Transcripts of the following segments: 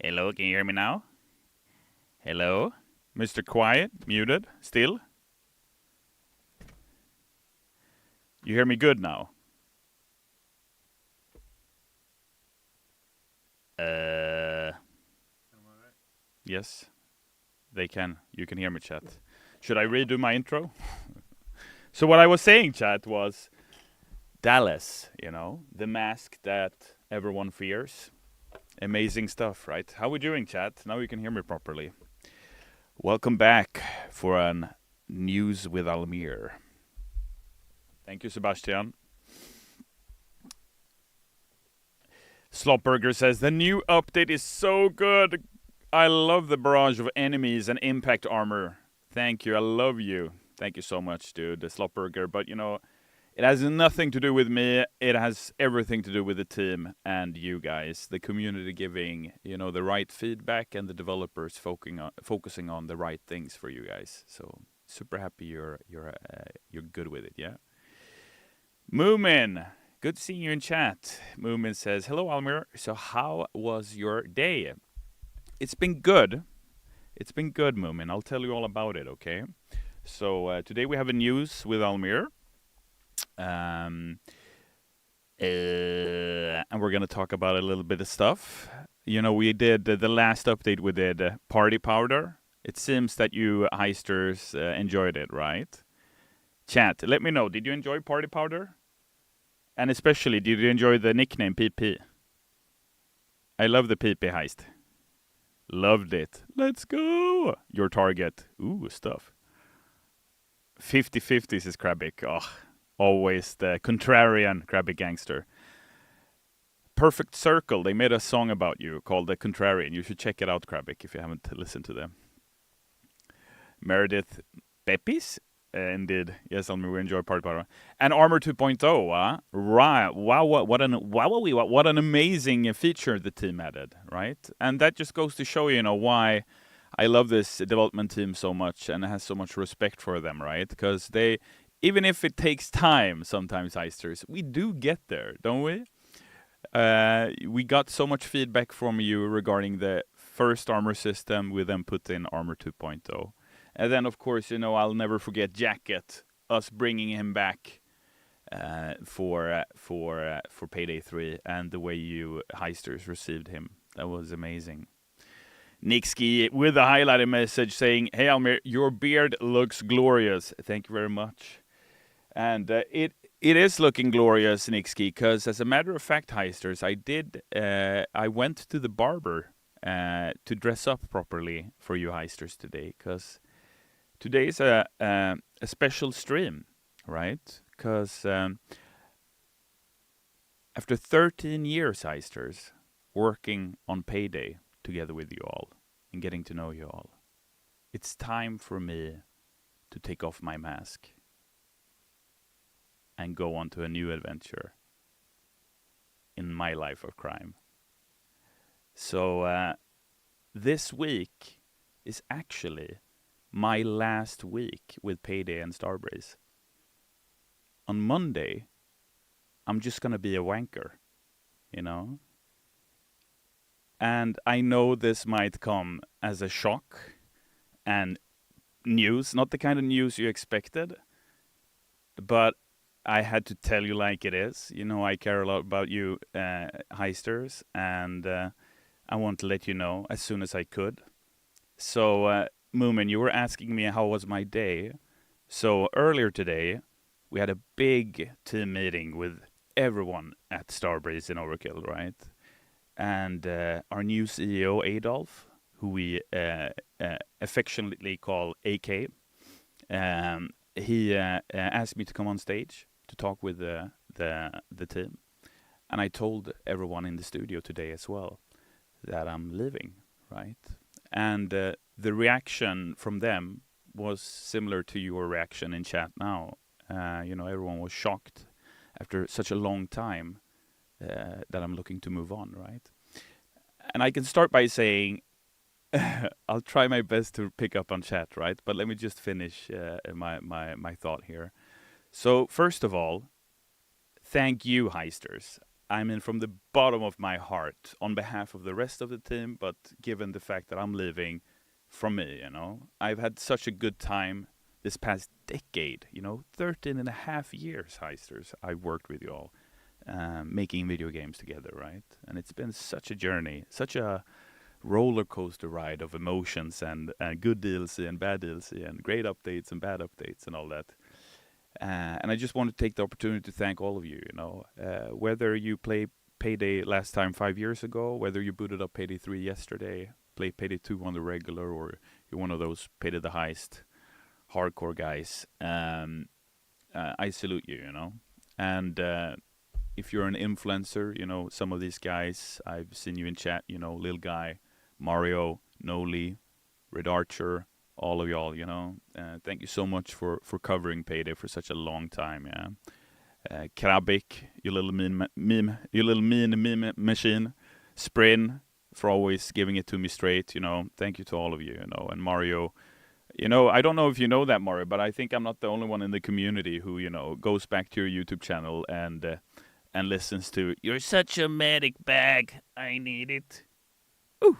Hello, can you hear me now? Hello? Mr. Quiet, muted, still? You hear me good now? Uh, yes, they can. You can hear me, chat. Should I redo my intro? So what I was saying, chat, was Dallas, the mask that everyone fears. Amazing stuff, right? How we doing, chat? Now you can hear me properly. Welcome back for an News with Almir. Thank you, Sebastian. Slopburger says, the new update is so good. I love the barrage of enemies and impact armor. Thank you. I love you. Thank you so much, dude, the Slopburger. But, it has nothing to do with me. It has everything to do with the team and you guys, the community giving, the right feedback and the developers focusing on the right things for you guys. So super happy you're good with it, yeah? Moomin, good seeing you in chat. Moomin says, hello, Almir. So how was your day? It's been good. It's been good, Moomin. I'll tell you all about it, okay? So today we have a news with Almir. And we're going to talk about a little bit of stuff. We did the last update we did, Party Powder. It seems that you heisters enjoyed it, right? Chat, let me know. Did you enjoy Party Powder? And especially, did you enjoy the nickname PP? I love the PP heist. Loved it. Let's go! Your target. Ooh, stuff. 50-50 says Krabic. Oh, always the contrarian Krabic gangster. Perfect Circle. They made a song about you called The Contrarian. You should check it out, Krabic, if you haven't listened to them. Meredith Pepis. Indeed. Yes, Almir, we enjoy Party Powder. And Armor 2.0, right. Wow, what an amazing feature the team added, right? And that just goes to show you, why I love this development team so much and has so much respect for them, right? Because they, even if it takes time sometimes, heisters, we do get there, don't we? We got so much feedback from you regarding the first armor system. We then put in Armor 2.0. And then, of course, I'll never forget Jacket, us bringing him back for Payday 3, and the way you heisters received him. That was amazing. Nixky with a highlighted message saying, hey, Almir, your beard looks glorious. Thank you very much. And it is looking glorious, Nixky, because as a matter of fact, heisters, I went to the barber to dress up properly for you heisters today, because today is a special stream, right? Because after 13 years, heisters, working on Payday together with you all and getting to know you all, it's time for me to take off my mask and go on to a new adventure in my life of crime. So this week is actually my last week with Payday and Starbreeze. On Monday, I'm just gonna be a wanker, And I know this might come as a shock and news, not the kind of news you expected, but I had to tell you like it is. I care a lot about you heisters, and I want to let you know as soon as I could. So, Moomin, you were asking me how was my day. So earlier today, we had a big team meeting with everyone at Starbreeze in Overkill, right? And our new CEO, Adolf, who we affectionately call AK, he asked me to come on stage to talk with the team. And I told everyone in the studio today as well that I'm leaving, right? And the reaction from them was similar to your reaction in chat now. Everyone was shocked after such a long time that I'm looking to move on, right? And I can start by saying, I'll try my best to pick up on chat, right? But let me just finish my thought here. So first of all, thank you, heisters. I mean, from the bottom of my heart, on behalf of the rest of the team, but given the fact that I'm leaving, from me, I've had such a good time this past decade, 13 and a half years, Heisters, I've worked with you all, making video games together, right? And it's been such a journey, such a roller coaster ride of emotions and good DLC and bad DLC and great updates and bad updates and all that. And I just want to take the opportunity to thank all of you, whether you play Payday last time 5 years ago, whether you booted up Payday 3 yesterday, play Payday 2 on the regular, or you're one of those Payday the Heist hardcore guys. I salute you, And if you're an influencer, some of these guys, I've seen you in chat, Lil Guy, Mario, Noli, Red Archer, all of y'all, thank you so much for covering Payday for such a long time, yeah. Krabik, you little meme machine. Sprin, for always giving it to me straight, thank you to all of you, and Mario, I don't know if you know that, Mario, but I think I'm not the only one in the community who, goes back to your YouTube channel and listens to "You're such a medic bag, I need it." Ooh.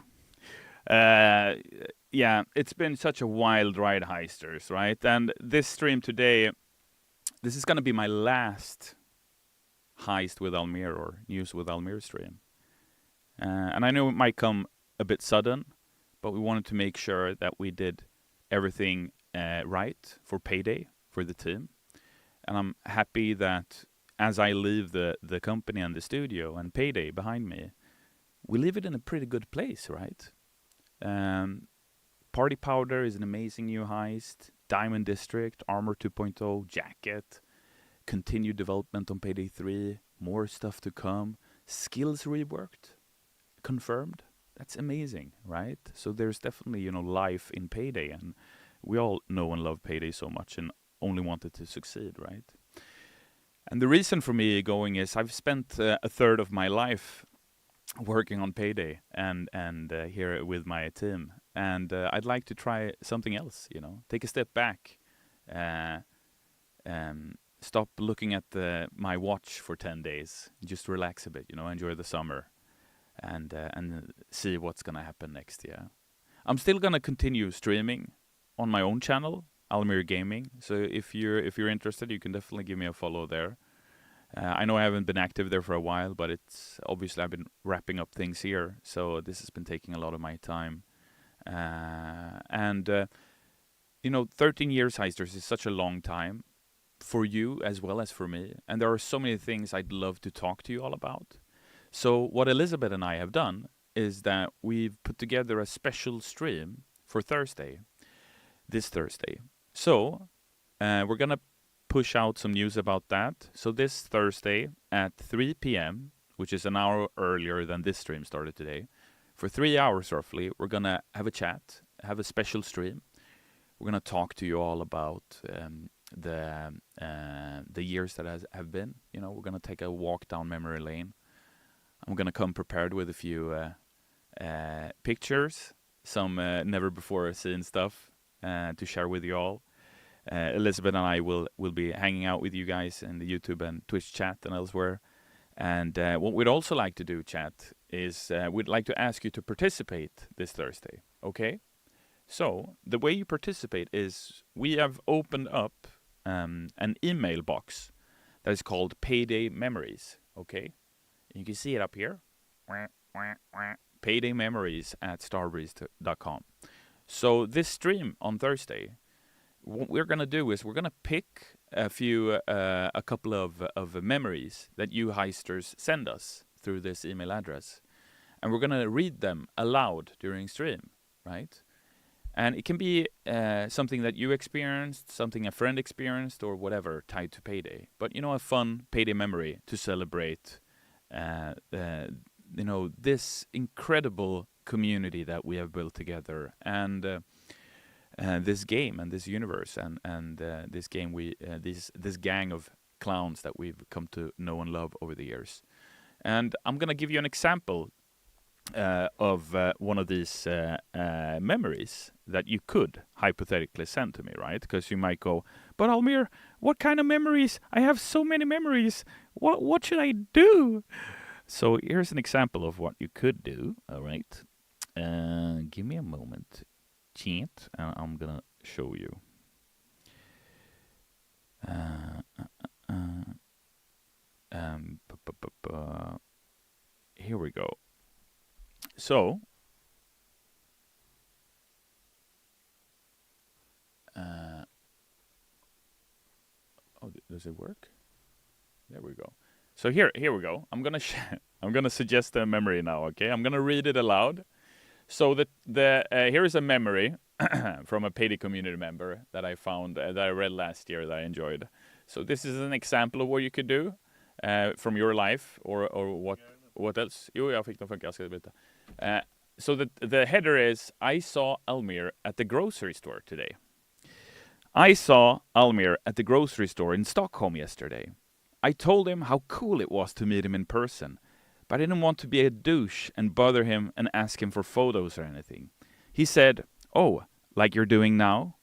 Yeah, it's been such a wild ride, Heisters, right? And this stream today, this is going to be my last Heist with Almir or News with Almir stream. And I know it might come a bit sudden, but we wanted to make sure that we did everything right for Payday, for the team. And I'm happy that as I leave the company and the studio and Payday behind me, we leave it in a pretty good place, right? Party Powder is an amazing new heist. Diamond District, Armor 2.0, Jacket, continued development on Payday 3, more stuff to come, skills reworked, confirmed. That's amazing, right? So there's definitely, life in Payday, and we all know and love Payday so much and only want it to succeed, right? And the reason for me going is I've spent a third of my life working on Payday and here with my team, and I'd like to try something else, take a step back, stop looking at my watch for 10 days, just relax a bit, enjoy the summer, and see what's gonna happen next. Yeah, I'm still gonna continue streaming on my own channel, Almir Gaming. So if you're interested, you can definitely give me a follow there. I know I haven't been active there for a while, but it's obviously I've been wrapping up things here, so this has been taking a lot of my time. 13 years, Heisters, is such a long time for you as well as for me, and there are so many things I'd love to talk to you all about. So what Elizabeth and I have done is that we've put together a special stream for this Thursday. So we're gonna push out some news about that. So this Thursday at 3 p.m., which is an hour earlier than this stream started today, for 3 hours roughly, we're gonna have a chat, have a special stream. We're gonna talk to you all about the years that have been. We're gonna take a walk down memory lane. I'm gonna come prepared with a few pictures, some never before seen stuff to share with you all. Elizabeth and I will be hanging out with you guys in the YouTube and Twitch chat and elsewhere. And what we'd also like to do, chat, is we'd like to ask you to participate this Thursday, okay? So the way you participate is we have opened up an email box that is called Payday Memories, okay? And you can see it up here. Payday Memories at starbreeze.com. So this stream on Thursday, what we're going to do is we're going to pick a couple of memories that you heisters send us through this email address. And we're going to read them aloud during stream, right? And it can be something that you experienced, something a friend experienced, or whatever tied to Payday. But, a fun Payday memory to celebrate, this incredible community that we have built together. And this game and this universe and this game this gang of clowns that we've come to know and love over the years. And I'm gonna give you an example of one of these memories that you could hypothetically send to me, right? Because you might go, but Almir, what kind of memories? I have so many memories. What should I do? So here's an example of what you could do. All right. Give me a moment, chat, and I'm gonna show you. Uh, uh, um, bu- bu- bu- bu- Here we go. So, does it work? There we go. So here we go. I'm gonna suggest a memory now. Okay, I'm gonna read it aloud. So here is a memory from a Payday community member that I found that I read last year that I enjoyed. So this is an example of what you could do from your life or what else? Jo, jag fick den funka. Jag ska byta. So the header is I saw Almir at the grocery store today. I saw Almir at the grocery store in Stockholm yesterday. I told him how cool it was to meet him in person, but I didn't want to be a douche and bother him and ask him for photos or anything. He said, "Oh, like you're doing now?"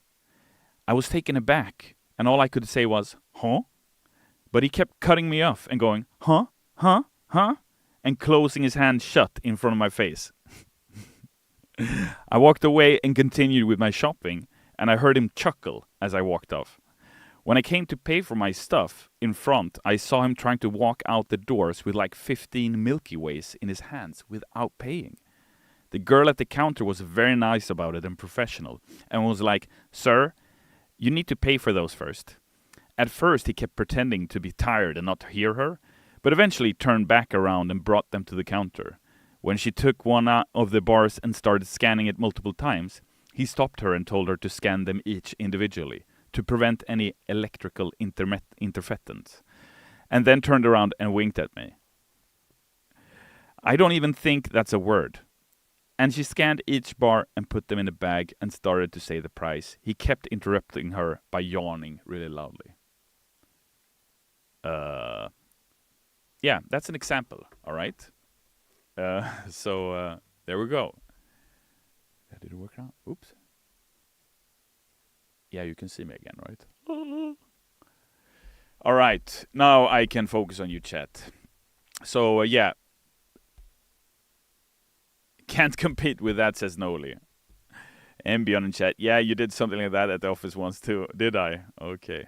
I was taken aback, and all I could say was, "Huh?" But he kept cutting me off and going, "Huh? Huh? Huh?" and closing his hand shut in front of my face. I walked away and continued with my shopping, and I heard him chuckle as I walked off. When I came to pay for my stuff in front, I saw him trying to walk out the doors with like 15 Milky Ways in his hands without paying. The girl at the counter was very nice about it and professional, and was like, "Sir, you need to pay for those first." At first, he kept pretending to be tired and not to hear her, but eventually turned back around and brought them to the counter. When she took one out of the bars and started scanning it multiple times, he stopped her and told her to scan them each individually to prevent any electrical interference, and then turned around and winked at me. I don't even think that's a word. And she scanned each bar and put them in a bag and started to say the price. He kept interrupting her by yawning really loudly. Yeah, that's an example, all right? So there we go. Did it work now? Oops. Yeah, you can see me again, right? All right, now I can focus on you, chat. So yeah, can't compete with that, says Noli. Ambient in chat. Yeah, you did something like that at the office once too, did I? Okay.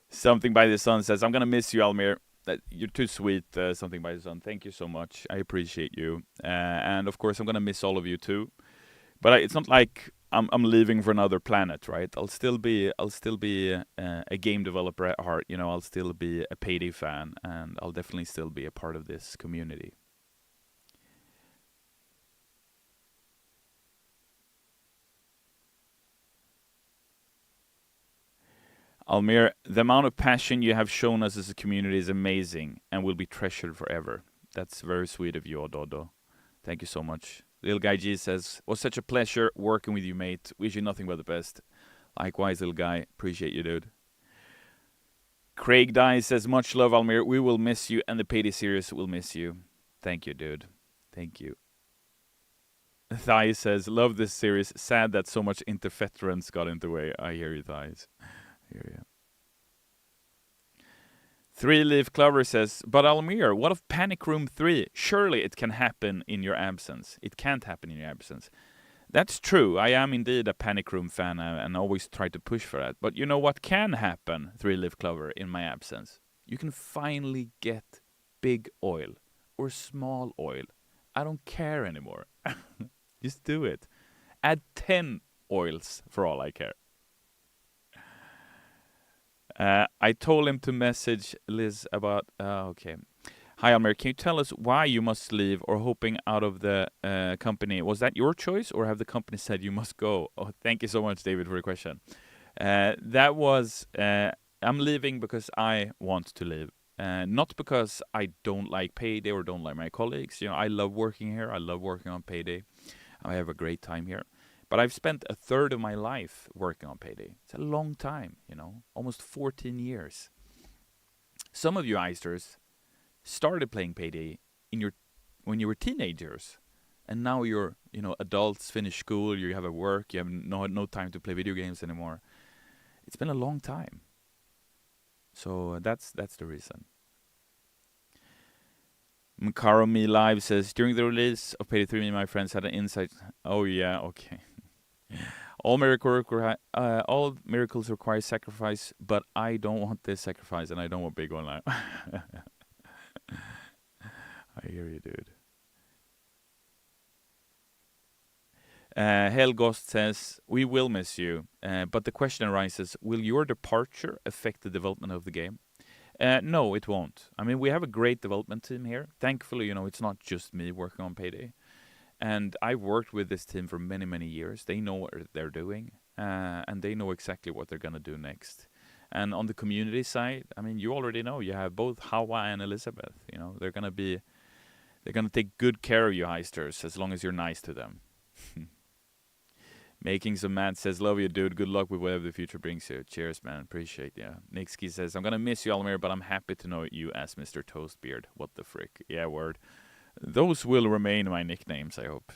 Something by the Sun says, "I'm gonna miss you, Almir. That you're too sweet." Something by the Sun. Thank you so much. I appreciate you. And of course, I'm gonna miss all of you too. But it's not like I'm leaving for another planet, right? I'll still be a game developer at heart. You know, I'll still be a Payday fan, and I'll definitely still be a part of this community. Almir, the amount of passion you have shown us as a community is amazing and will be treasured forever. That's very sweet of you, Ododo. Thank you so much. Little Guy G says, "Was such a pleasure working with you, mate. Wish you nothing but the best." Likewise, little guy. Appreciate you, dude. Craig Dye says, "Much love, Almir. We will miss you, and the Payday series will miss you." Thank you, dude. Thank you. Thai says, "Love this series. Sad that so much interference got in the way." I hear you, Thais. I hear you. Three Leaf Clover says, "But Almir, what of Panic Room 3? Surely it can happen in your absence." It can't happen in your absence. That's true. I am indeed a Panic Room fan and always try to push for that. But you know what can happen, Three Leaf Clover, in my absence? You can finally get big oil or small oil. I don't care anymore. Just do it. Add 10 oils for all I care. I told him to message Liz about. Okay. Hi, Almir. Can you tell us why you must leave or hoping out of the company? Was that your choice or have the company said you must go? Oh, thank you so much, David, for the question. That was. I'm leaving because I want to leave. Not because I don't like Payday or don't like my colleagues. You know, I love working here. I love working on Payday. I have a great time here. But I've spent a third of my life working on Payday. It's a long time, you know, almost 14 years. Some of you Eisters started playing Payday when you were teenagers, and now you're, you know, adults, finish school, you have a work, you have no time to play video games anymore. It's been a long time. So that's the reason. Makaro Me Live says, during the release of Payday 3, me and my friends had an insight. Oh, yeah, okay. All miracles require sacrifice, but I don't want this sacrifice, and I don't want big one now. I hear you, dude. Helgost says, we will miss you, but the question arises, will your departure affect the development of the game? No, it won't. I mean, we have a great development team here. Thankfully, it's not just me working on Payday. And I've worked with this team for many, many years. They know what they're doing, and they know exactly what they're going to do next. And on the community side, I mean, you already know, you have both Hawa and Elizabeth. They're going to take good care of you heisters as long as you're nice to them. Making some mad says, love you, dude. Good luck with whatever the future brings you. Cheers, man. Appreciate you. Nixky says, I'm going to miss you, Almir, but I'm happy to know you as Mr. Toastbeard. What the frick? Yeah, word. Those will remain my nicknames, I hope.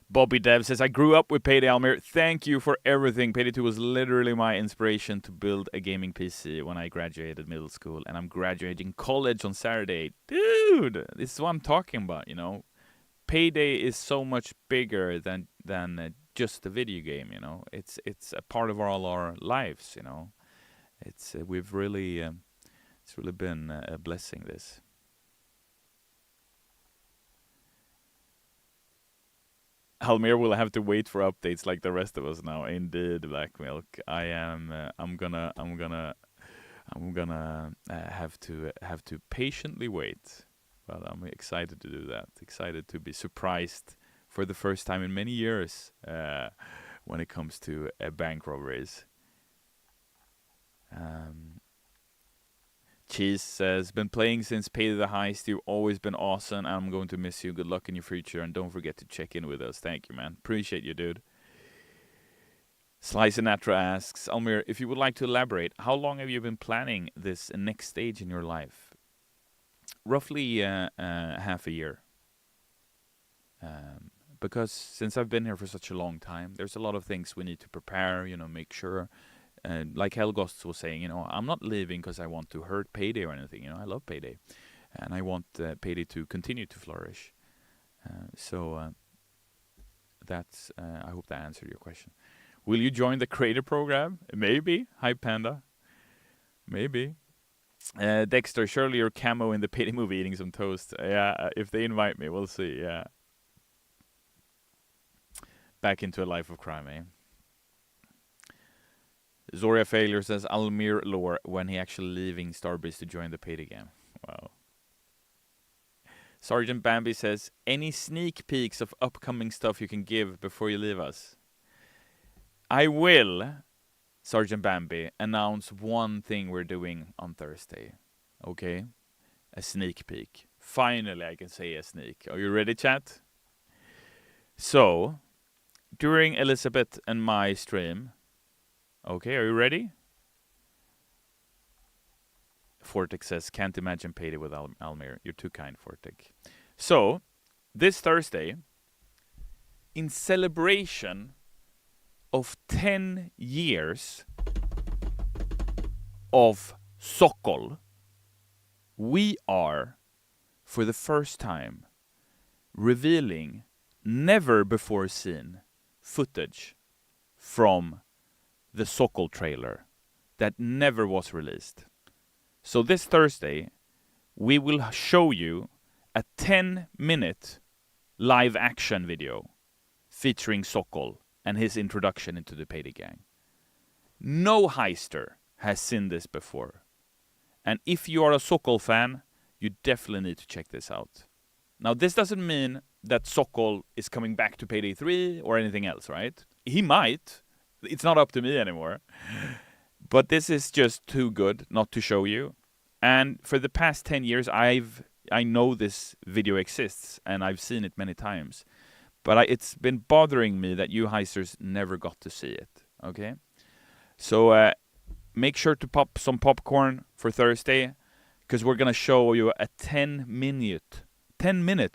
Bobby Dev says, I grew up with Payday, Almir. Thank you for everything. Payday 2 was literally my inspiration to build a gaming PC when I graduated middle school, and I'm graduating college on Saturday. Dude, this is what I'm talking about, Payday is so much bigger than just a video game, It's a part of all our lives, It's really been a blessing, this. Almir will have to wait for updates like the rest of us now. Indeed, Black Milk. I'm gonna have to patiently wait. But I'm excited to do that. Excited to be surprised for the first time in many years when it comes to bank robberies. Cheese says, been playing since Payday the Heist. You've always been awesome. I'm going to miss you. Good luck in your future. And don't forget to check in with us. Thank you, man. Appreciate you, dude. Slice Sinatra asks, Almir, if you would like to elaborate, how long have you been planning this next stage in your life? Roughly half a year. Because since I've been here for such a long time, there's a lot of things we need to prepare, make sure. Like Helgost was saying, I'm not leaving because I want to hurt Payday or anything. I love Payday. And I want Payday to continue to flourish. That's, I hope that answered your question. Will you join the creator program? Maybe. Hi, Panda. Maybe. Dexter, surely your camo in the Payday movie eating some toast. Yeah, if they invite me, we'll see. Yeah. Back into a life of crime, eh? Zoria Failure says, Almir lore when he actually leaving Starbreeze to join the Payday game. Wow. Sergeant Bambi says, any sneak peeks of upcoming stuff you can give before you leave us? I will, Sergeant Bambi, announce one thing we're doing on Thursday. Okay? A sneak peek. Finally, I can say a sneak. Are you ready, chat? So, during Elizabeth and my stream, okay, are you ready? Fortic says, can't imagine Payday with Almir. You're too kind, Fortic. So, this Thursday, in celebration of 10 years of Sokol, we are, for the first time, revealing never before seen footage from the Sokol trailer that never was released. So this Thursday, we will show you a 10-minute live action video featuring Sokol and his introduction into the Payday gang. No heister has seen this before. And if you are a Sokol fan, you definitely need to check this out. Now, this doesn't mean that Sokol is coming back to Payday 3 or anything else, right? He might. It's not up to me anymore. But this is just too good not to show you. And for the past 10 years, I know this video exists, and I've seen it many times. But it's been bothering me that you heisters never got to see it, okay? So make sure to pop some popcorn for Thursday, because we're going to show you a 10-minute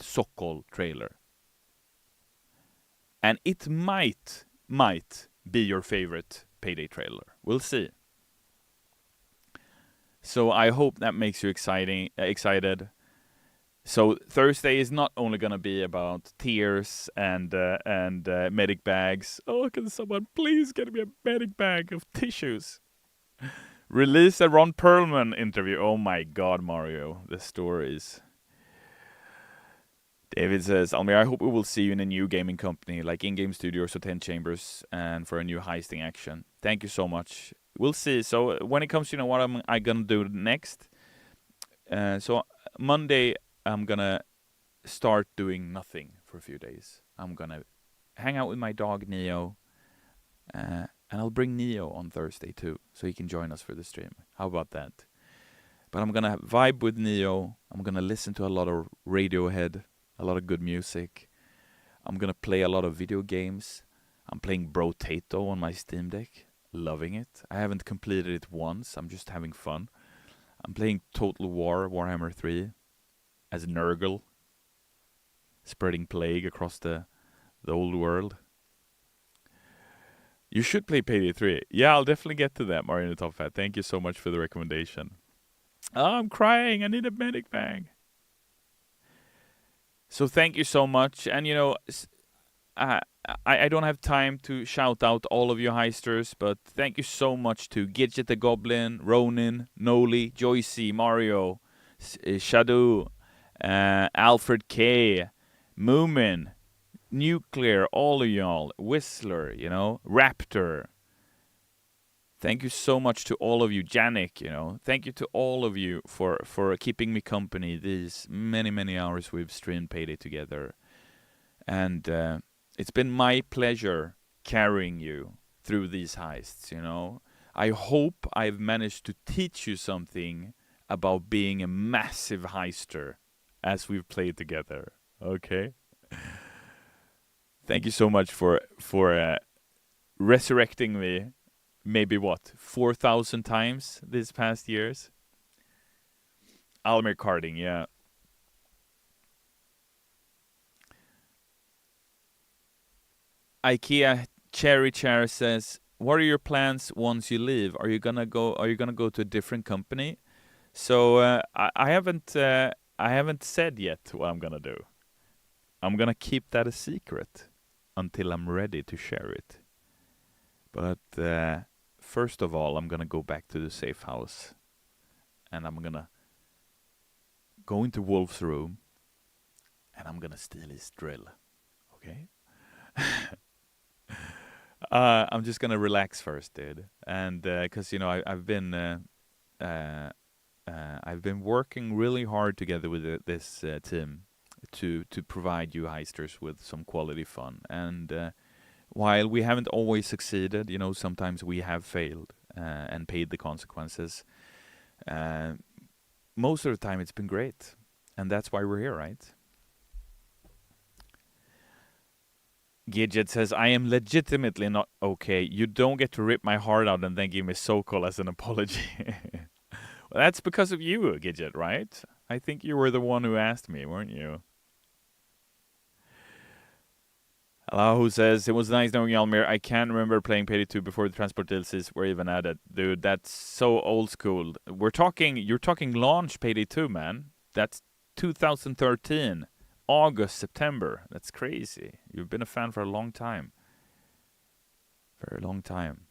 Sokol trailer. And it might be your favorite Payday trailer. We'll see. So I hope that makes you excited. So Thursday is not only gonna be about tears and medic bags. Oh, can someone please get me a medic bag of tissues? Release a Ron Perlman interview. Oh my God, Mario, the stories. David says, Almir, I hope we will see you in a new gaming company like In-Game Studios or 10 Chambers and for a new heisting action. Thank you so much. We'll see. So when it comes to, what I gonna do next, so Monday I'm gonna start doing nothing for a few days. I'm gonna hang out with my dog Neo, and I'll bring Neo on Thursday too, so he can join us for the stream. How about that? But I'm gonna vibe with Neo. I'm gonna listen to a lot of Radiohead, a lot of good music. I'm gonna play a lot of video games. I'm playing Brotato on my Steam Deck, loving it. I haven't completed it once. I'm just having fun. I'm playing Total War, Warhammer 3, as Nurgle, spreading plague across the old world. You should play Payday 3. Yeah, I'll definitely get to that, Mario in the Top Hat. Thank you so much for the recommendation. Oh, I'm crying. I need a medic bag. So thank you so much. And, I don't have time to shout out all of you heisters, but thank you so much to Gidget the Goblin, Ronin, Noli, Joycey, Mario, Shadow, Alfred K, Moomin, Nuclear, all of y'all, Whistler, Raptor. Thank you so much to all of you, Janik, Thank you to all of you for keeping me company these many, many hours we've streamed Payday together. And it's been my pleasure carrying you through these heists, I hope I've managed to teach you something about being a massive heister as we've played together. Okay? Thank you so much for resurrecting me. Maybe 4,000 times these past years? Almir carding, yeah. IKEA Cherry Chair says, what are your plans once you leave? Are you gonna go to a different company? So I haven't said yet what I'm gonna do. I'm gonna keep that a secret until I'm ready to share it. But first of all, I'm gonna go back to the safe house, and I'm gonna go into Wolf's room, and I'm gonna steal his drill. Okay? I'm just gonna relax first, dude, and because I've been working really hard together with this team to provide you heisters with some quality fun, and while we haven't always succeeded, sometimes we have failed and paid the consequences. Most of the time, it's been great, and that's why we're here, right? Gidget says, I am legitimately not okay. You don't get to rip my heart out and then give me Sokol as an apology. Well, that's because of you, Gidget, right? I think you were the one who asked me, weren't you? Who says, it was nice knowing you, Almir. I can't remember playing Payday 2 before the transport DLCs were even added. Dude, that's so old school. You're talking launch Payday 2, man. That's 2013. August, September. That's crazy. You've been a fan for a long time. Very long time.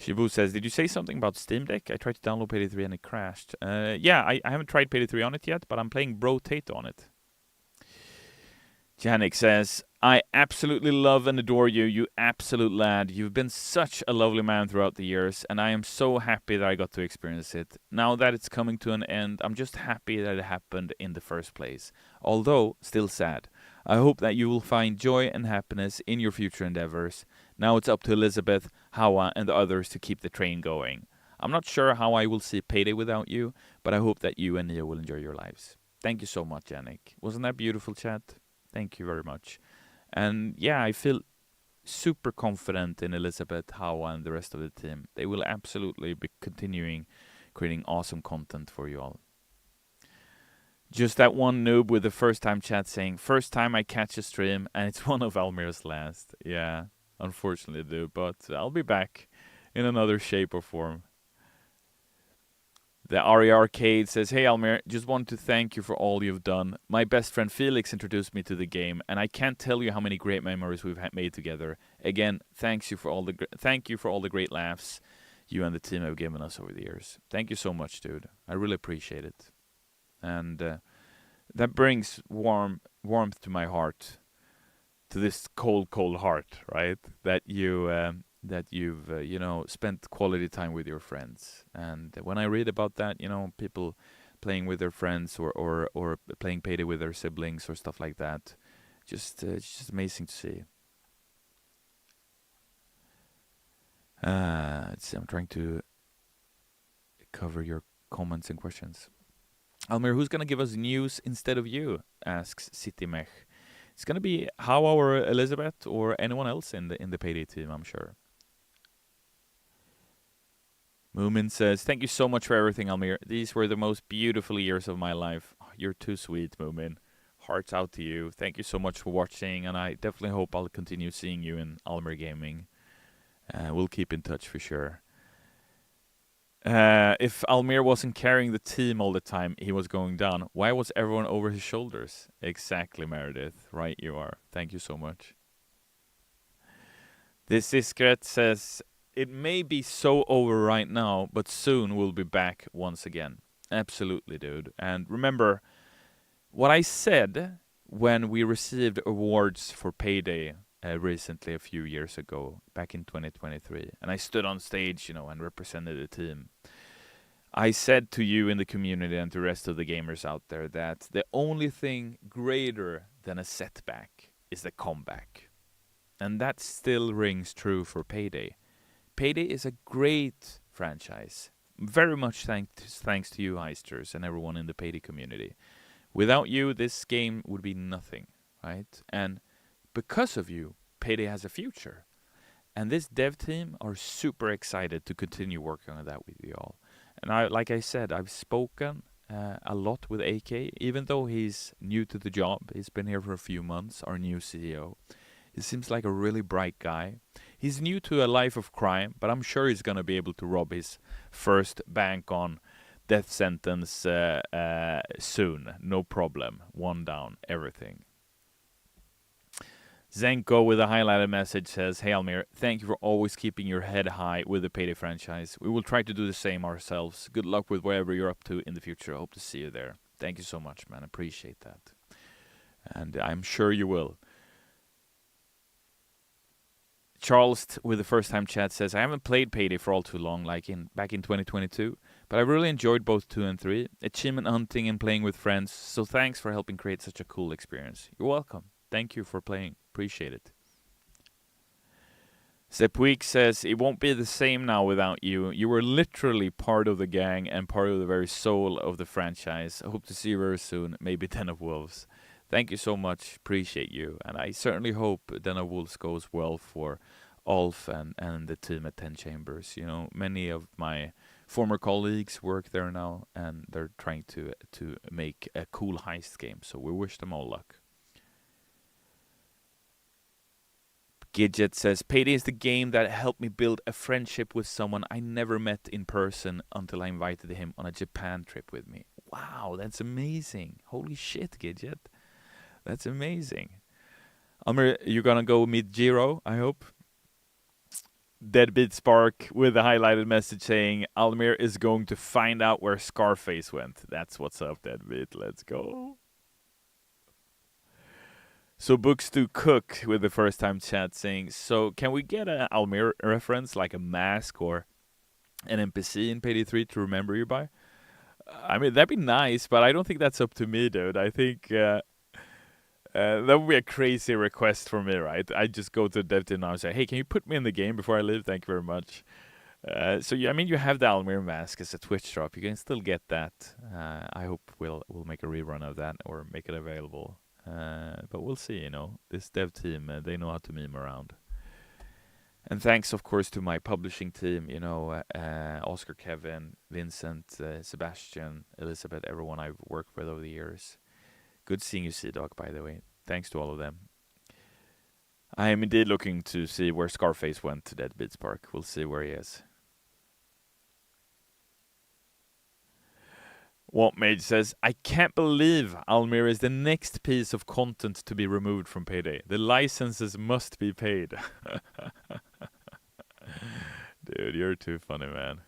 Shibu says, did you say something about Steam Deck? I tried to download Payday 3 and it crashed. Yeah, I haven't tried Payday 3 on it yet, but I'm playing Brotato on it. Janik says, I absolutely love and adore you, you absolute lad. You've been such a lovely man throughout the years, and I am so happy that I got to experience it. Now that it's coming to an end, I'm just happy that it happened in the first place. Although, still sad. I hope that you will find joy and happiness in your future endeavors. Now it's up to Elizabeth, Hawa, and the others to keep the train going. I'm not sure how I will see Payday without you, but I hope that you and Nia will enjoy your lives. Thank you so much, Janik. Wasn't that beautiful, chat? Thank you very much. And yeah, I feel super confident in Elizabeth, Hawa, and the rest of the team. They will absolutely be continuing creating awesome content for you all. Just that one noob with the first time chat saying, first time I catch a stream, and it's one of Almir's last. Yeah, unfortunately, dude, but I'll be back in another shape or form. The RE Arcade says, "Hey Almir, just want to thank you for all you've done. My best friend Felix introduced me to the game, and I can't tell you how many great memories we've made together. Again, thank you for all the great laughs you and the team have given us over the years. Thank you so much, dude. I really appreciate it, and that brings warmth to my heart, to this cold heart, right? That you've spent quality time with your friends. And when I read about that, people playing with their friends or playing payday with their siblings or stuff like that, it's just amazing to see. Let's see, I'm trying to cover your comments and questions. Almir, who's gonna give us news instead of you? Asks CityMech. It's gonna be How or Elizabeth or anyone else in the payday team, I'm sure. Moomin says, "Thank you so much for everything, Almir. These were the most beautiful years of my life." Oh, you're too sweet, Moomin. Hearts out to you. Thank you so much for watching, and I definitely hope I'll continue seeing you in Almir Gaming. We'll keep in touch for sure. If Almir wasn't carrying the team all the time, he was going down. Why was everyone over his shoulders? Exactly, Meredith. Right you are. Thank you so much. This Iskret says, "It may be so over right now, but soon we'll be back once again." Absolutely, dude. And remember what I said when we received awards for Payday recently, a few years ago, back in 2023. And I stood on stage, and represented the team. I said to you in the community and to the rest of the gamers out there that the only thing greater than a setback is the comeback. And that still rings true for Payday. Payday is a great franchise. Very much thanks to you, Heisters, and everyone in the Payday community. Without you, this game would be nothing, right? And because of you, Payday has a future. And this dev team are super excited to continue working on that with you all. And like I said, I've spoken a lot with AK, even though he's new to the job. He's been here for a few months, our new CEO. He seems like a really bright guy. He's new to a life of crime, but I'm sure he's going to be able to rob his first bank on death sentence soon. No problem. One down. Everything. Zenko with a highlighted message says, "Hey Almir, thank you for always keeping your head high with the Payday franchise. We will try to do the same ourselves. Good luck with whatever you're up to in the future. I hope to see you there." Thank you so much, man. Appreciate that. And I'm sure you will. Charles with the first time chat says, "I haven't played Payday for all too long, back in 2022, but I really enjoyed both 2 and 3, achievement hunting and playing with friends, so thanks for helping create such a cool experience." You're welcome. Thank you for playing. Appreciate it. Sepuik says, "It won't be the same now without you. You were literally part of the gang and part of the very soul of the franchise. I hope to see you very soon, maybe Den of Wolves." Thank you so much. Appreciate you. And I certainly hope Den of Wolves goes well for Ulf and the team at 10 Chambers. Many of my former colleagues work there now, and they're trying to make a cool heist game. So we wish them all luck. Gidget says, "Payday is the game that helped me build a friendship with someone I never met in person until I invited him on a Japan trip with me." Wow, that's amazing. Holy shit, Gidget. That's amazing. Almir, you're gonna go meet Jiro, I hope. Deadbeat Spark with a highlighted message saying, "Almir is going to find out where Scarface went." That's what's up, Deadbeat. Let's go. So Books to Cook with the first time chat saying, "So can we get an Almir reference, like a mask or an NPC in Payday 3 to remember you by?" I mean, that'd be nice, but I don't think that's up to me, dude. I think that would be a crazy request for me, right? I just go to the dev team now and say, "Hey, can you put me in the game before I leave? Thank you very much." So yeah, I mean, you have the Almir mask as a Twitch drop. You can still get that. I hope we'll make a rerun of that or make it available. But we'll see. This dev team, they know how to meme around. And thanks, of course, to my publishing team. Oscar, Kevin, Vincent, Sebastian, Elizabeth, everyone I've worked with over the years. Good seeing you, Sea-Dog, by the way. Thanks to all of them. I am indeed looking to see where Scarface went to Deadbeat Spark. We'll see where he is. What Mage says, I can't believe Almir is the next piece of content to be removed from Payday. The licenses must be paid. Dude, you're too funny, man.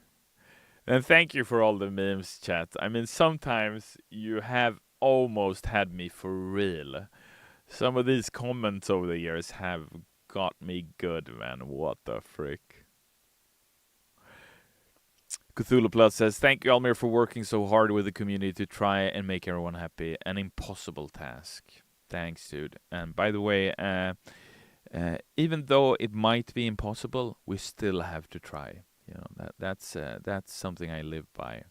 And thank you for all the memes, chat. I mean, sometimes you have almost had me for real. Some of these comments over the years have got me good, man. What the frick? Cthulhu Plus says, thank you, Almir, for working so hard with the community to try and make everyone happy. An impossible task. Thanks, dude. And by the way, even though it might be impossible, we still have to try. You know, that's something I live by.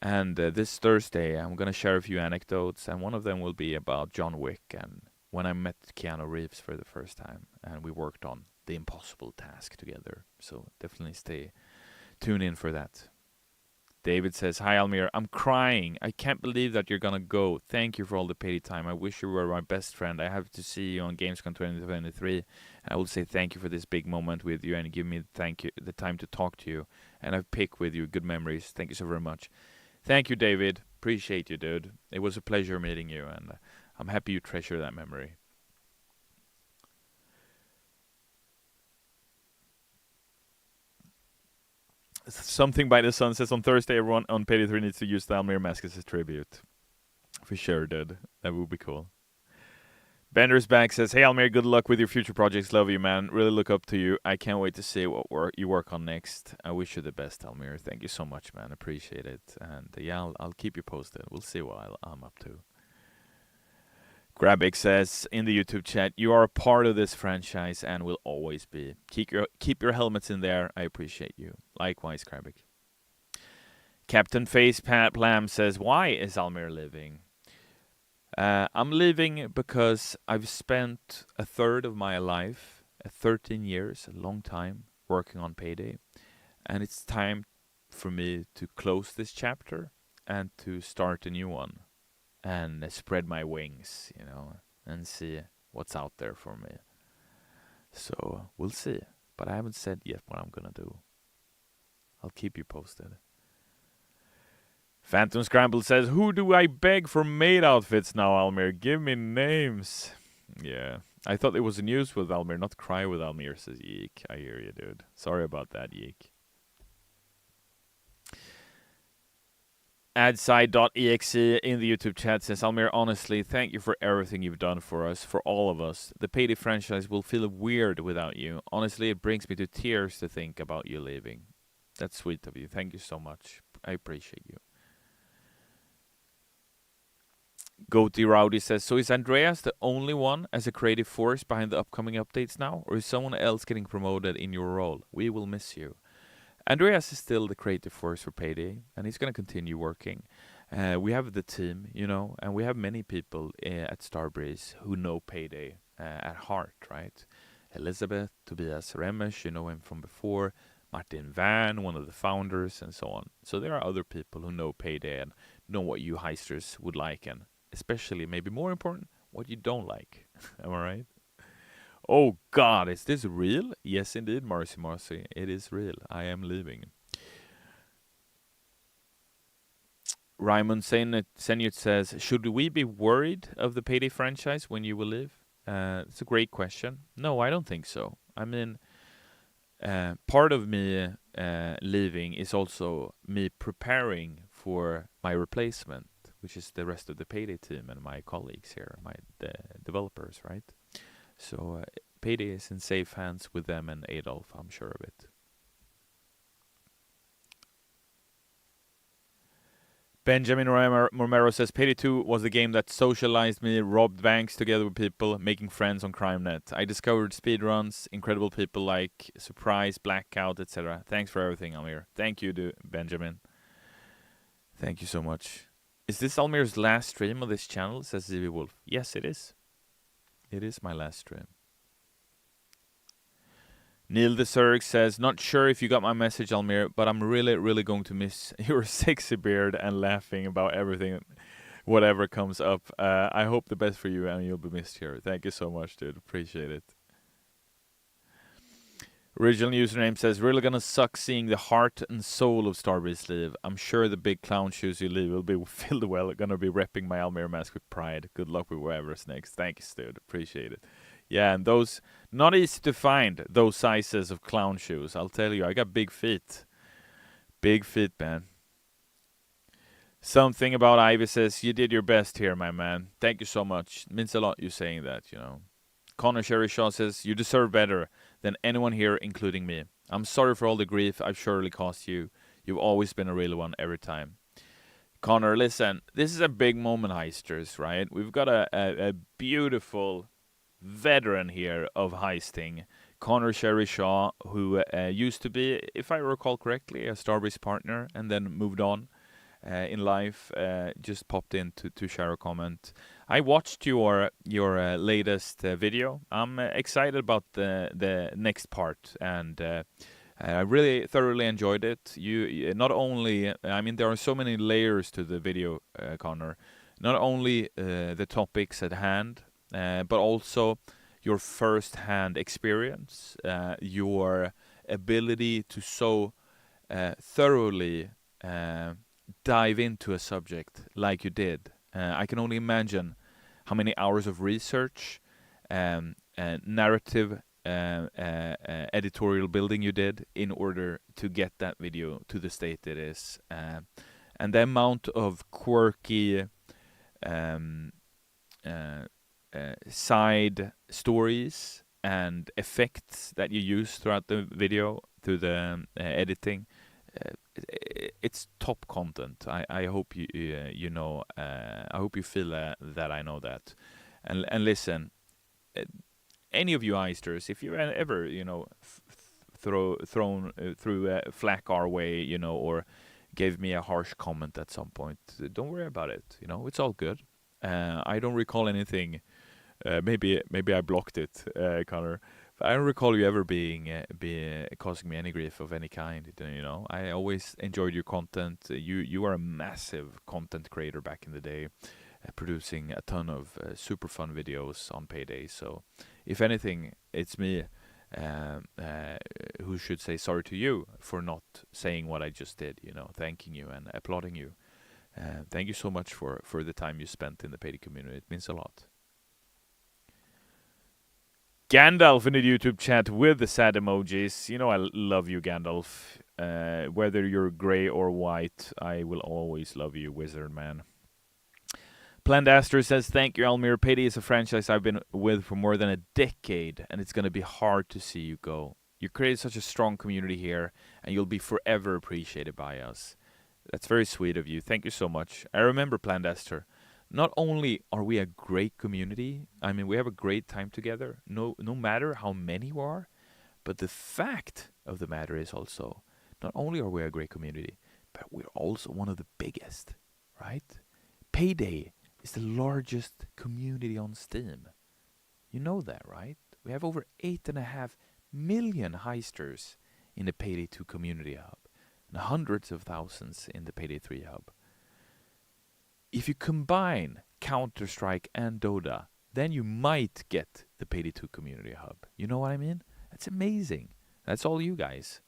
And this Thursday, I'm gonna share a few anecdotes, and one of them will be about John Wick and when I met Keanu Reeves for the first time, and we worked on the impossible task together. So definitely tune in for that. David says, hi Almir, I'm crying. I can't believe that you're gonna go. Thank you for all the paid time. I wish you were my best friend. I have to see you on Gamescom 2023. And I will say thank you for this big moment with you and give me the time to talk to you. And I've picked with you good memories. Thank you so very much. Thank you, David. Appreciate you, dude. It was a pleasure meeting you, and I'm happy you treasure that memory. Something by the Sun says on Thursday, everyone on Payday 3 needs to use the Almir mask as a tribute. For sure, dude. That would be cool. Bender's back says, hey Almir, good luck with your future projects. Love you, man. Really look up to you. I can't wait to see what you work on next. I wish you the best, Almir. Thank you so much, man. Appreciate it. And yeah, I'll keep you posted. We'll see what I'm up to. Grabik says in the YouTube chat, you are a part of this franchise and will always be. Keep your helmets in there. I appreciate you. Likewise, Grabik. Captain Face Plam says, why is Almir leaving? I'm leaving because I've spent a third of my life, 13 years, a long time, working on Payday. And it's time for me to close this chapter and to start a new one. And spread my wings, you know, and see what's out there for me. So we'll see. But I haven't said yet what I'm gonna do. I'll keep you posted. Phantom Scramble says, who do I beg for maid outfits now, Almir? Give me names. Yeah. I thought it was news with Almir, not cry with Almir, says Yeek. I hear you, dude. Sorry about that, Yeek. Adside.exe in the YouTube chat says, Almir, honestly, thank you for everything you've done for us, for all of us. The Payday franchise will feel weird without you. Honestly, it brings me to tears to think about you leaving. That's sweet of you. Thank you so much. I appreciate you. Goaty Rowdy says, so is Andreas the only one as a creative force behind the upcoming updates now? Or is someone else getting promoted in your role? We will miss you. Andreas is still the creative force for Payday, and he's going to continue working. We have the team, you know, and we have many people at Starbreeze who know Payday at heart, right? Elizabeth, Tobias Remesh, you know him from before, Martin Van, one of the founders, and so on. So there are other people who know Payday and know what you heisters would like, and especially, maybe more important, what you don't like. Am I right? Oh God, is this real? Yes, indeed, Marcy. It is real. I am leaving. Raymond Senyut says, should we be worried of the Payday franchise when you will leave? It's a great question. No, I don't think so. I mean, part of me leaving is also me preparing for my replacement, which is the rest of the Payday team and my colleagues here, my developers, right? So Payday is in safe hands with them and Adolf, I'm sure of it. Benjamin Romero says, Payday 2 was the game that socialized me, robbed banks together with people, making friends on CrimeNet. I discovered speedruns, incredible people like Surprise, Blackout, etc. Thanks for everything, Almir. Thank you, Benjamin. Thank you so much. Is this Almir's last stream on this channel, says ZB Wolf? Yes, it is. It is my last stream. Neil the Zerg says, not sure if you got my message, Almir, but I'm really, really going to miss your sexy beard and laughing about everything, whatever comes up. I hope the best for you and you'll be missed here. Thank you so much, dude. Appreciate it. Original username says, really gonna suck seeing the heart and soul of Starbreeze leave. I'm sure the big clown shoes you leave will be filled well. Gonna be repping my Almir mask with pride. Good luck with whatever's next. Thank you, dude. Appreciate it. Yeah, and those, not easy to find, those sizes of clown shoes. I'll tell you, I got big feet. Big feet, man. Something about Ivy says, you did your best here, my man. Thank you so much. It means a lot you saying that, you know. Connor Sherry Shaw says, you deserve better than anyone here, including me. I'm sorry for all the grief I've surely caused you. You've always been a real one every time. Connor, listen, this is a big moment, heisters, right? We've got a beautiful veteran here of heisting, Connor Sherry Shaw, who used to be, if I recall correctly, a Starbreeze partner and then moved on in life. Just popped in to share a comment. I watched your latest video. I'm excited about the next part, and I really thoroughly enjoyed it. You not only, I mean, there are so many layers to the video, Connor. Not only the topics at hand, but also your first-hand experience, your ability to so thoroughly dive into a subject like you did. I can only imagine how many hours of research, narrative, editorial building you did in order to get that video to the state it is. And the amount of quirky side stories and effects that you use throughout the video, through the editing, it's top content. I hope you know. I hope you feel that I know that. And listen, any of you Eisters, if you ever thrown through flack our way, or gave me a harsh comment at some point, don't worry about it. It's all good. I don't recall anything. Maybe I blocked it, Connor. I don't recall you ever being causing me any grief of any kind. I always enjoyed your content. You are a massive content creator back in the day, producing a ton of super fun videos on Payday. So, if anything, it's me who should say sorry to you for not saying what I just did. Thanking you and applauding you. Thank you so much for the time you spent in the Payday community. It means a lot. Gandalf in the YouTube chat with the sad emojis. I love you, Gandalf. Whether you're gray or white, I will always love you, wizard man. Plandaster says, thank you, Almir. Payday is a franchise I've been with for more than a decade, and it's going to be hard to see you go. You created such a strong community here, and you'll be forever appreciated by us. That's very sweet of you. Thank you so much. I remember, Plandaster, not only are we a great community, I mean, we have a great time together, no matter how many we are, but the fact of the matter is also, not only are we a great community, but we're also one of the biggest, right? Payday is the largest community on Steam. You know that, right? We have over 8.5 million heisters in the Payday 2 community hub, and hundreds of thousands in the Payday 3 hub. If you combine Counter-Strike and Dota, then you might get the Payday 2 community hub. You know what I mean? That's amazing. That's all you guys.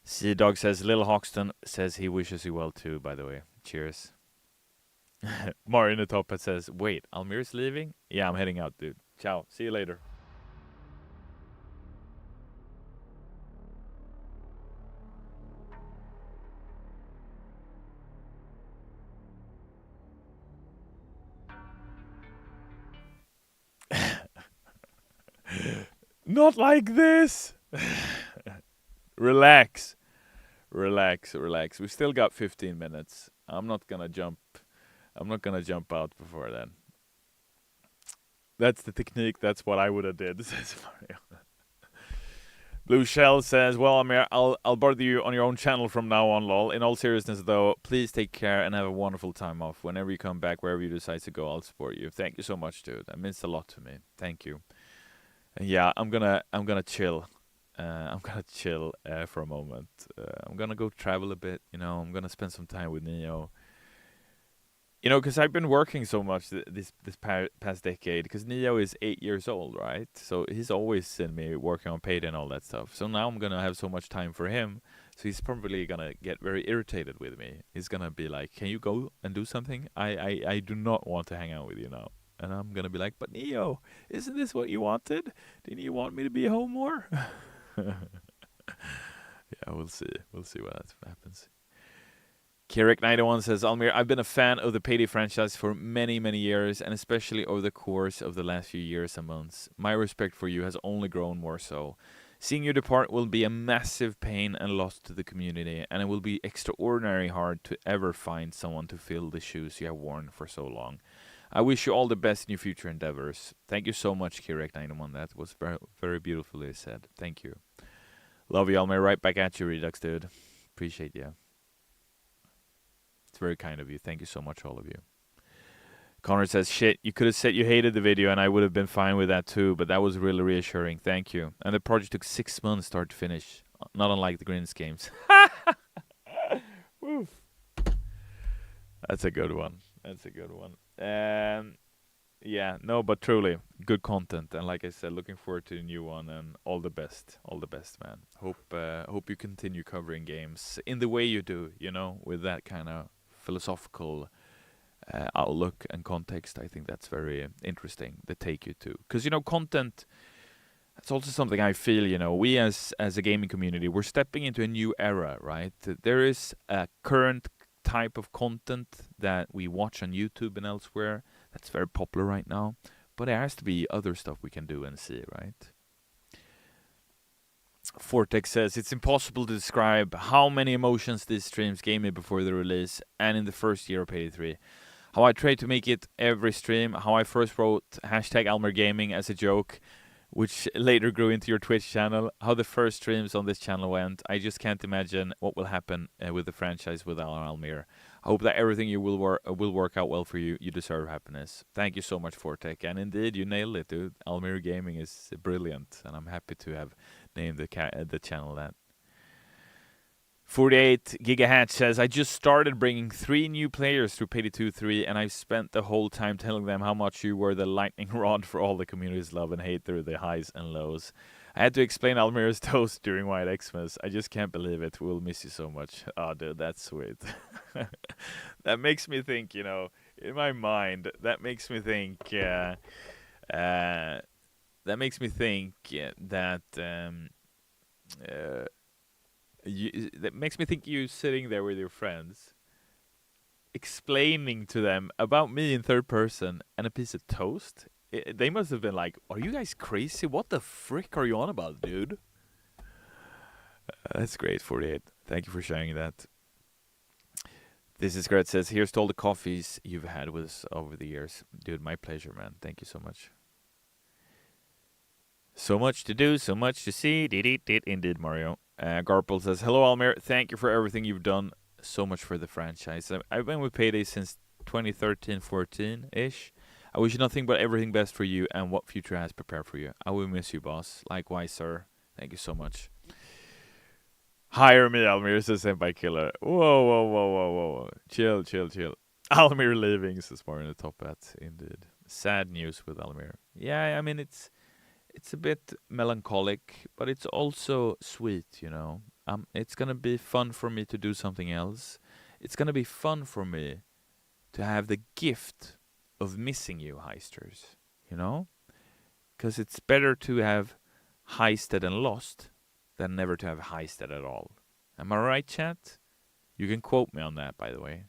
Sea Dog says, Little Hoxton says he wishes you well too, by the way. Cheers. Mario in the top hat says, wait, Almir's leaving? Yeah, I'm heading out, dude. Ciao. See you later. Not like this. Relax. We still got 15 minutes. I'm not gonna jump out before then. That's the technique. That's what I would have did, says Mario. Blue Shell says, well, Amir, I'll bother you on your own channel from now on, lol. In all seriousness, though, please take care and have a wonderful time off. Whenever you come back, wherever you decide to go, I'll support you. Thank you so much, dude. That means a lot to me. Thank you. And yeah, I'm gonna chill. I'm gonna chill for a moment. I'm gonna go travel a bit. I'm gonna spend some time with Neo. You know, because I've been working so much past decade. Because Neo is 8 years old, right? So he's always seen me working on Payday and all that stuff. So now I'm gonna have so much time for him. So he's probably gonna get very irritated with me. He's gonna be like, "Can you go and do something? I do not want to hang out with you now." And I'm gonna be like, "But Neo, isn't this what you wanted? Didn't you want me to be home more?" Yeah, we'll see. We'll see what happens. Kirik91 says, Almir, I've been a fan of the Payday franchise for many, many years, and especially over the course of the last few years and months. My respect for you has only grown more so. Seeing you depart will be a massive pain and loss to the community, and it will be extraordinarily hard to ever find someone to fill the shoes you have worn for so long. I wish you all the best in your future endeavors. Thank you so much, Kirik91. That was very, very beautifully said. Thank you. Love you, Almir. Right back at you, Redux, dude. Appreciate you. It's very kind of you. Thank you so much, all of you. Connor says, shit, you could have said you hated the video and I would have been fine with that too, but that was really reassuring. Thank you. And the project took 6 months start to finish, not unlike the Grins games. Woof. That's a good one. That's a good one. Yeah, no, but truly, good content. And like I said, looking forward to the new one and all the best. All the best, man. Hope you continue covering games in the way you do, you know, with that kind of philosophical outlook and context. I think that's very interesting, the take you to. Because, you know, content, that's also something I feel, you know, we as a gaming community, we're stepping into a new era, right? There is a current type of content that we watch on YouTube and elsewhere that's very popular right now, but there has to be other stuff we can do and see, right? Vortex says, it's impossible to describe how many emotions these streams gave me before the release and in the first year of Payday 3. How I tried to make it every stream, how I first wrote hashtag Almir Gaming as a joke, which later grew into your Twitch channel, how the first streams on this channel went. I just can't imagine what will happen with the franchise without Almir. I hope that everything you will work out well for you. You deserve happiness. Thank you so much, Fortec. And indeed, you nailed it, dude. Almir Gaming is brilliant, and I'm happy to have named the channel that. 48 Gigahatch says, I just started bringing 3 new players through Payday 2 3, and I've spent the whole time telling them how much you were the lightning rod for all the community's love and hate through the highs and lows. I had to explain Almir's toast during White Xmas. I just can't believe it. We'll miss you so much. Oh, dude, that's sweet. That makes me think, you know, in my mind, that makes me think that that makes me think you sitting there with your friends, explaining to them about me in third person and a piece of toast. They must have been like, are you guys crazy? What the frick are you on about, dude? That's great, 48. Thank you for sharing that. This is great. Says, here's to all the coffees you've had with us over the years. Dude, my pleasure, man. Thank you so much. So much to do, so much to see. Indeed, Mario. Garple says, hello, Almir. Thank you for everything you've done so much for the franchise. I've been with Payday since 2013-14-ish. I wish nothing but everything best for you and what future has prepared for you. I will miss you, boss. Likewise, sir. Thank you so much. Hire me, Almir, says Senpai Killer. Whoa. Chill. Almir leaving, says Mario in the top hat. Indeed. Sad news with Almir. Yeah, I mean, it's a bit melancholic, but it's also sweet, you know. It's gonna be fun for me to do something else. It's gonna be fun for me to have the gift of missing you, heisters, you know? Because it's better to have heisted and lost than never to have heisted at all. Am I right, chat? You can quote me on that, by the way.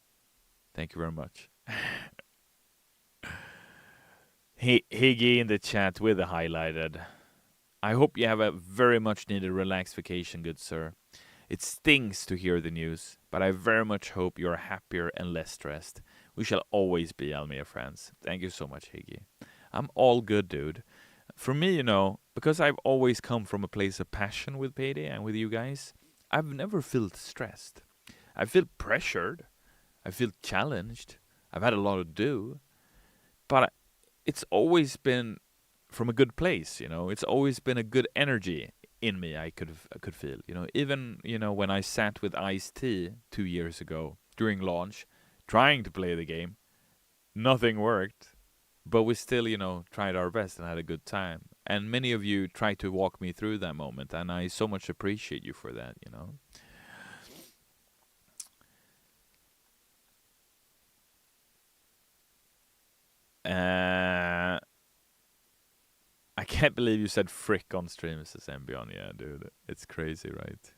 Thank you very much. Higgy in the chat with the highlighted. I hope you have a very much needed relaxed vacation, good sir. It stings to hear the news, but I very much hope you are happier and less stressed. We shall always be Almir friends. Thank you so much, Higgy. I'm all good, dude. For me, you know, because I've always come from a place of passion with Payday and with you guys, I've never felt stressed. I feel pressured. I feel challenged. I've had a lot to do. But it's always been from a good place, you know. It's always been a good energy in me. I could feel, you know. Even, you know, when I sat with Ice-T 2 years ago during launch, trying to play the game, nothing worked, but we still, tried our best and had a good time. And many of you tried to walk me through that moment, and I so much appreciate you for that. Uh, I can't believe you said frick on stream, says Embion. Yeah, dude. It's crazy, right?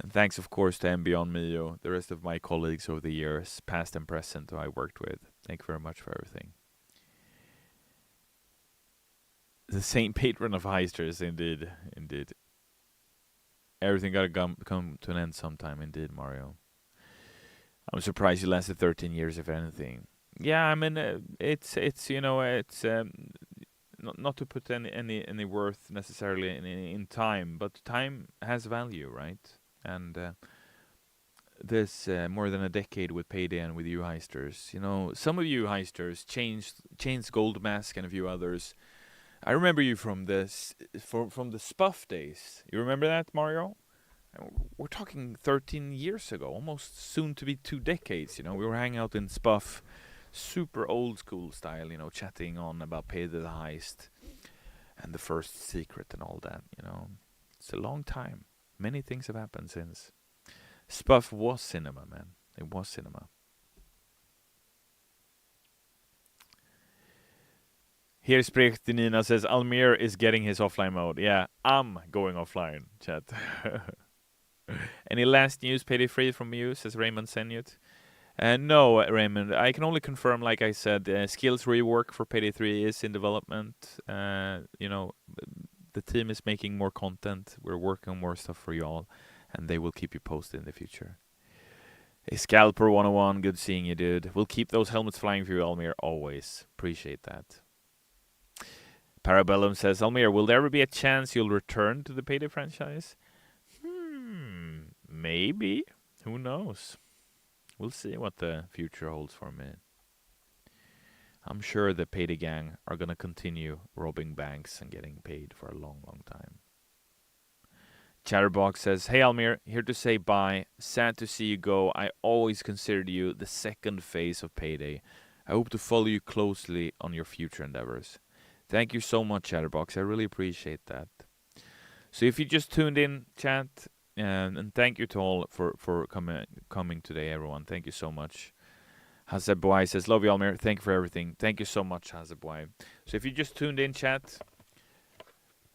And thanks, of course, to Embion Mio, the rest of my colleagues over the years, past and present, who I worked with. Thank you very much for everything. The saint patron of heisters, indeed. Indeed. Everything gotta come to an end sometime, indeed, Mario. I'm surprised you lasted 13 years, if anything. Yeah, I mean, it's not to put any worth necessarily in time, but time has value, right? And this more than a decade with Payday and with you heisters. Some of you heisters changed Gold Mask and a few others. I remember you from from the Spuff days. You remember that, Mario? We're talking 13 years ago, almost soon to be 2 decades. We were hanging out in Spuff, super old school style. Chatting on about Payday the Heist and the first secret and all that. It's a long time. Many things have happened since. Spuff was cinema, man. It was cinema. Here, Nina says Almir is getting his offline mode. Yeah, I'm going offline, chat. Any last news, Payday 3 from you, says Raymond Senyut? No, Raymond. I can only confirm, like I said, skills rework for Payday 3 is in development. The team is making more content. We're working on more stuff for y'all, and they will keep you posted in the future. Hey, Scalper 101, good seeing you, dude. We'll keep those helmets flying for you, Almir, always. Appreciate that. Parabellum says, Almir, will there ever be a chance you'll return to the Payday franchise? Maybe. Who knows? We'll see what the future holds for me. I'm sure the Payday gang are going to continue robbing banks and getting paid for a long, long time. Chatterbox says, hey Almir, here to say bye. Sad to see you go. I always considered you the second phase of Payday. I hope to follow you closely on your future endeavors. Thank you so much, Chatterbox. I really appreciate that. So if you just tuned in, chat, and thank you to all for coming today, everyone. Thank you so much. Hazeb Boy says, love you, Almir. Thank you for everything. Thank you so much, Hazeb Boy. So if you just tuned in, chat,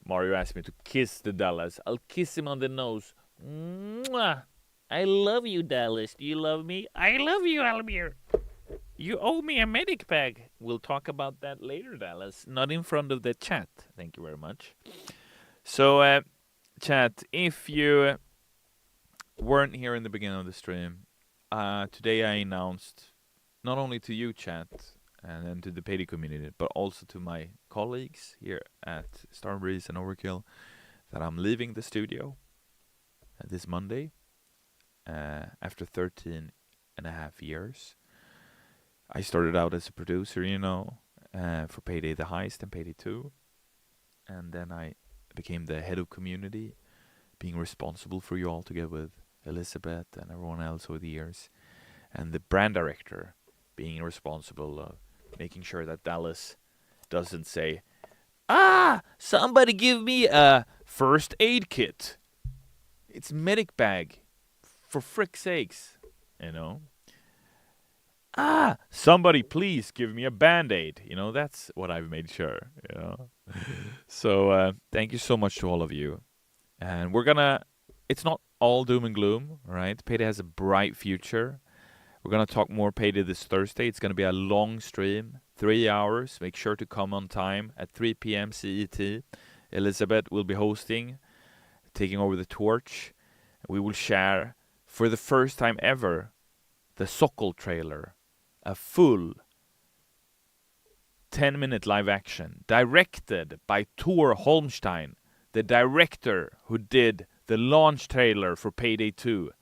Mario asked me to kiss the Dallas. I'll kiss him on the nose. Mwah! I love you, Dallas. Do you love me? I love you, Almir. You owe me a medic bag. We'll talk about that later, Dallas. Not in front of the chat. Thank you very much. So, chat, if you weren't here in the beginning of the stream, today I announced, not only to you, chat, and then to the Payday community, but also to my colleagues here at Starbreeze and Overkill, that I'm leaving the studio this Monday after 13 and a half years. I started out as a producer, for Payday the Heist and Payday 2. And then I became the head of community, being responsible for you all together with Elizabeth and everyone else over the years. And the brand director, being responsible of making sure that Dallas doesn't say, somebody give me a first aid kit. It's medic bag, for frick's sakes, somebody please give me a Band-Aid. That's what I've made sure, So thank you so much to all of you. And it's not all doom and gloom, right? Payday has a bright future. We're going to talk more Payday this Thursday. It's going to be a long stream, 3 hours. Make sure to come on time at 3 p.m. CET. Elizabeth will be hosting, taking over the torch. We will share, for the first time ever, the Sokol trailer. A full 10-minute live action, directed by Tor Holmstein, the director who did the launch trailer for Payday 2,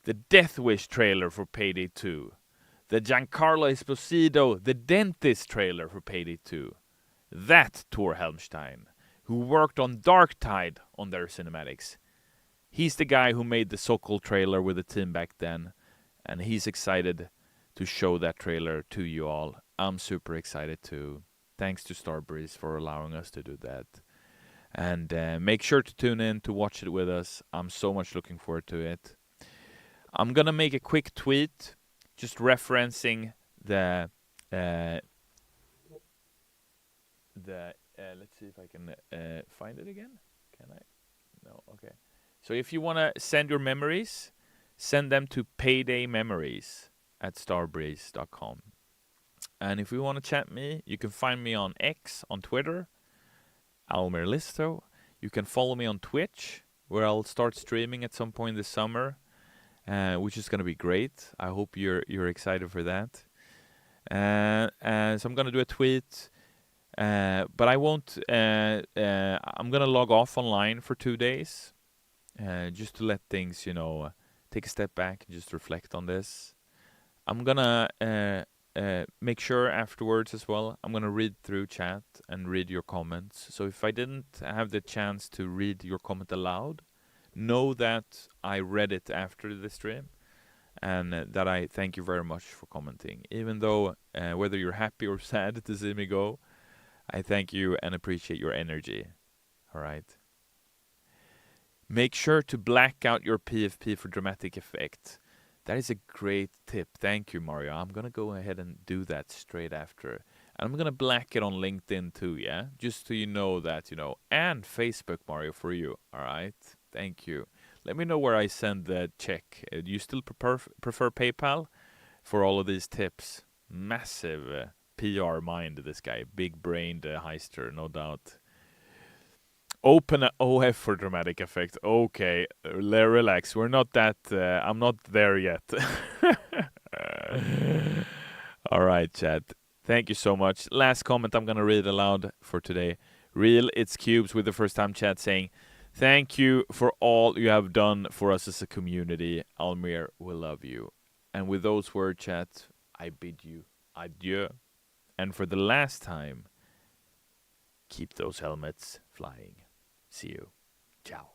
the Death Wish trailer for Payday 2, the Giancarlo Esposito, the Dentist trailer for Payday 2. That Tor Helmstein, who worked on Dark Tide on their cinematics. He's the guy who made the Sokol trailer with the team back then, and he's excited to show that trailer to you all. I'm super excited too. Thanks to Starbreeze for allowing us to do that. And make sure to tune in to watch it with us. I'm so much looking forward to it. I'm gonna make a quick tweet, just referencing the let's see if I can find it again. Can I? No. Okay. So if you wanna send your memories, send them to paydaymemories@starbreeze.com. And if you want to chat me, you can find me on X on Twitter, Almir Listo. You can follow me on Twitch, where I'll start streaming at some point this summer, which is going to be great. I hope you're excited for that. So I'm going to do a tweet, but I won't. I'm going to log off online for 2 days, just to let things, take a step back and just reflect on this. I'm gonna make sure afterwards as well. I'm gonna read through chat and read your comments. So if I didn't have the chance to read your comment aloud, know that I read it after the stream, and that I thank you very much for commenting. Even though whether you're happy or sad to see me go, I thank you and appreciate your energy. All right. Make sure to black out your PFP for dramatic effect. That is a great tip. Thank you, Mario. I'm going to go ahead and do that straight after. And I'm going to black it on LinkedIn too, yeah? Just so you know that, and Facebook, Mario, for you. All right? Thank you. Let me know where I send the check. Do you still prefer PayPal for all of these tips? Massive PR mind, this guy. Big-brained heister, no doubt. Open a OF for dramatic effect. Okay, relax. We're not that. I'm not there yet. All right, chat. Thank you so much. Last comment I'm gonna read aloud for today. Real It's Cubes with the first time chat saying, "Thank you for all you have done for us as a community. Almir, we love you." And with those words, chat, I bid you adieu. And for the last time, keep those helmets flying. See you. Ciao.